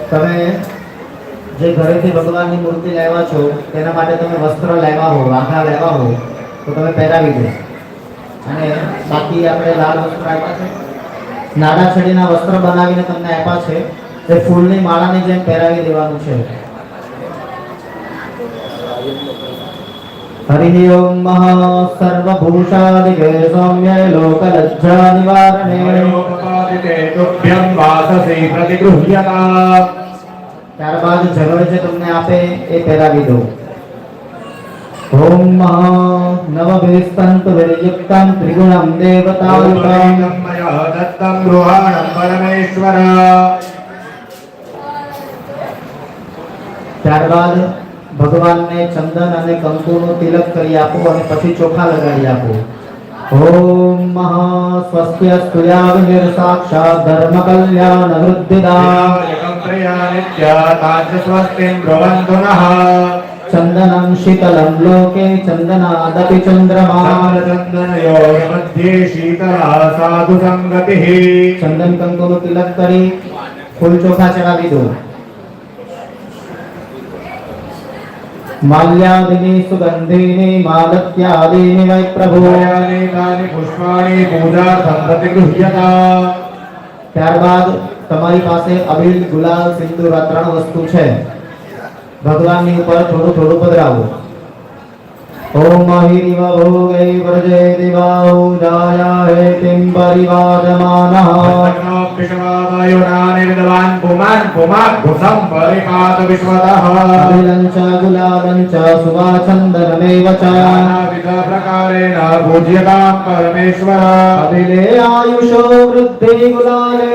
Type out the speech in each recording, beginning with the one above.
તમે જે ઘરેથી ભગવાનની મૂર્તિ લાવ્યા છો તેના માટે તમે વસ્ત્ર લાવ્યા હો, આંખા લાવ્યા હો તો તમે પહેરાવી દો. અને બાકી આપણે લાલ વસ્ત્ર આપ્યા છે, નાડા છડીના વસ્ત્ર બનાવીને તમને આપ્યા છે, એ ફૂલની માળાની જેમ પહેરાવી દેવાનું છે. હરિ ઓમ સર્વભૂષાદિકે સૌમ્ય લોકલજ્જા નિવારણે તુભ્યં વાસસે પ્રતિગૃહ્યતા. ત્યારબાદ જરૂર છે તમને આપે એ પહેરાવી દો. ઓમ નવભિસ્તંતુ વિર્યુક્તં ત્રિગુણં દેવતાયુક્તં મયા દત્તં ગૃહાણં પરમેશ્વર. ત્યારબાદ ભગવાનને ચંદન અને કંકુનું તિલક કરી આપો અને પછી ચોખા લગાડી આપો. ઓમ સ્વસ્ત્યસ્તુ યાવનિર સાક્ષાત ધર્મ કલ્યાણ વૃદ્ધિદા સ્વસ્તિં બ્રવન્તુ નઃ. ચંદનં શીતલં લોકે ચંદનાદપી ચંદ્રમા. ચંદનયોગ મધ્યે શીતલા સાધુ સંગતિઃ. ચંદન કંકુનું તિલક કરી ફૂલ ચોખા ચડાવી દો. માલ્યાદિની સુગંધિની માલત્યાદિની વૈ પ્રભુ. તાની પુષ્પાણિ પૂજાર્થં પ્રતિગૃહ્યતા. ત્યારબાદ તમારી પાસે અબીલ, ગુલાલ, સિંદૂર આ 3 વસ્તુ છે. ભગવાનની ઉપર થોડું થોડું પધરાવો. ઓમ હિરિવ ભોગૈ વ્રજે દિવાહુ જાયા હેતિં પરિવાદમાનઃ. વિશ્વાવાયુનાનિર્દવાન પુમાન પુમાન ભુસં પરિપાત વિશ્વતઃ. અબિલં ચ ગુલાબં ચ સુવાચંદનમેવ ચ. નાનાવિધ પ્રકારેણ પૂજ્યતાં પરમેશ્વર. અબિલે આયુષો વૃદ્ધિ ગુલાલે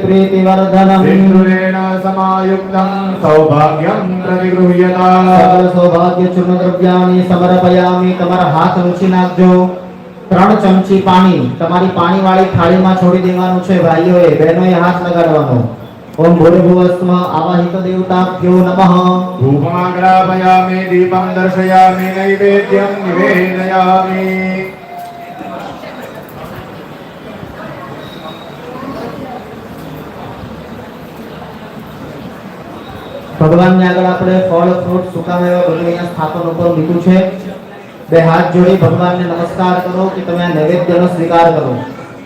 પ્રીતિવર્ધનં. સિંદુરેણ સમાયુક્तं સૌભાગ્યં પ્રતિગૃહ્યતા. સકલ સૌભાગ્ય ચૂર્ણ દ્રવ્યાની સમર્પયામિ. તમારા હાથ ઊંચી નાખજો. 3 ચમચી પાણી તમારી પાણીવાળી થાળીમાં છોડી દેવાનું છે. ભાઈઓએ બહેનોએ હાથ લગાડવાનો. ઓમ ભૂર્ભુવસ્વ આવાહિત દેવતાભ્યો નમઃ. ધૂપમાગ્રાપયામિ દીપં દર્શયામિ નૈવેદ્યં નિવેદયામિ. ભગવાનને આગળ આપણે ફળ, ફ્રૂટ, સુકામેવા બધું અહીંયા સ્થાપન ઉપર મૂક્યું છે. 2 હાથ જોડી ભગવાનને નમસ્કાર કરો કે તમે આ નૈવેદ્યનો સ્વીકાર કરો.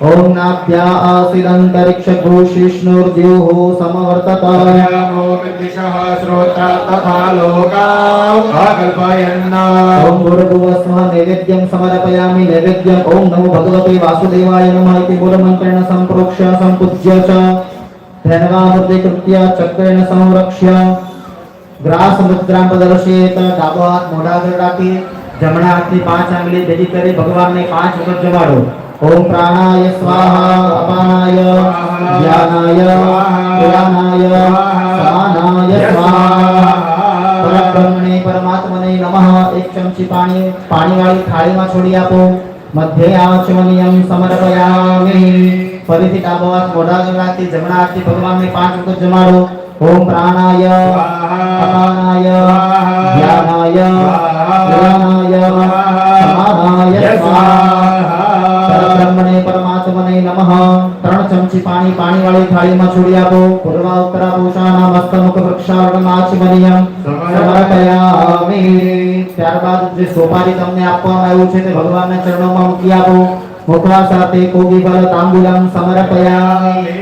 ઓમ નાભ્યા આસિદંતરિક્ષ ભૂષિષ્ણુર્દ્યુઃ સમવર્તત. નમો વિદ્વિષઃ શ્રોત્રા તથા લોકા કલ્પયન્ન. ઓમ ભૂર્ભુવસ્વ નૈવેદ્યં સમર્પયામિ. નૈવેદ્યં ઓમ નમો ભગવતે વાસુદેવાય નમઃ ઇતિ મૂળમંત્રેણ સંપ્રોક્ષ્ય સંપૂજ્ય ચ ધન્વામૃતે કૃત્ય ચક્રેણ સંરક્ષ્ય. ગ્રાસ મુદ્રાં પ્રદર્શયેત. ડાબો હાથ મોઢા આગળ રાખી જમણા હાથની 5 આંગળી ભેગી કરી ભગવાનને 5 વખત જમાડો. ઓમ પ્રાણાય સ્વાહા, અપાનાય ધ્યાનાય ઉદાનાય સમાનાય સ્વાહા. પરબ્રહ્મણે પરમાત્મને નમઃ. 1 ચમચી પાણી પાણીવાળી થાળીમાં છોડી આપો. મધ્યે આચમનિયં સમર્પયામિ. ફરીથી ડાબો હાથ મોઢા આગળ રાખી જમણા હાથથી ભગવાનને 5 વખત જમાડો. ઓમ પ્રાણાય અપાનાય ધ્યાનાય ઉદાનાય સમાનાય સ્વાહા. પરબ્રહ્મણે પરમાત્મને નમઃ. 3 ચમચી પાણી પાણીવાળી થાળીમાં છોડી આપો. પૂર્વા ઉત્તરા પૂષાના મસ્તમુખ વૃક્ષાર્ણમાચમનિયં સમર્પયામિ. ત્યારબાદ જે સોપારી તમને આપવામાં આવ્યું છે તે ભગવાનના ચરણોમાં મૂકી આપો. મુખવા સાથે કોગીફળ તાંબૂલમ સમર્પયામિ.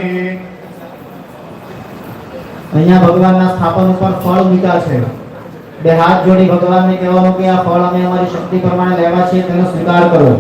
અહીંયા ભગવાનના સ્થાપન ઉપર ફળ મૂક્યા છે. 2 હાથ જોડી ભગવાનને કહેવાનું કે આ ફળ અમે અમારી શક્તિ પ્રમાણે લેવા છે તેનો સ્વીકાર કરો.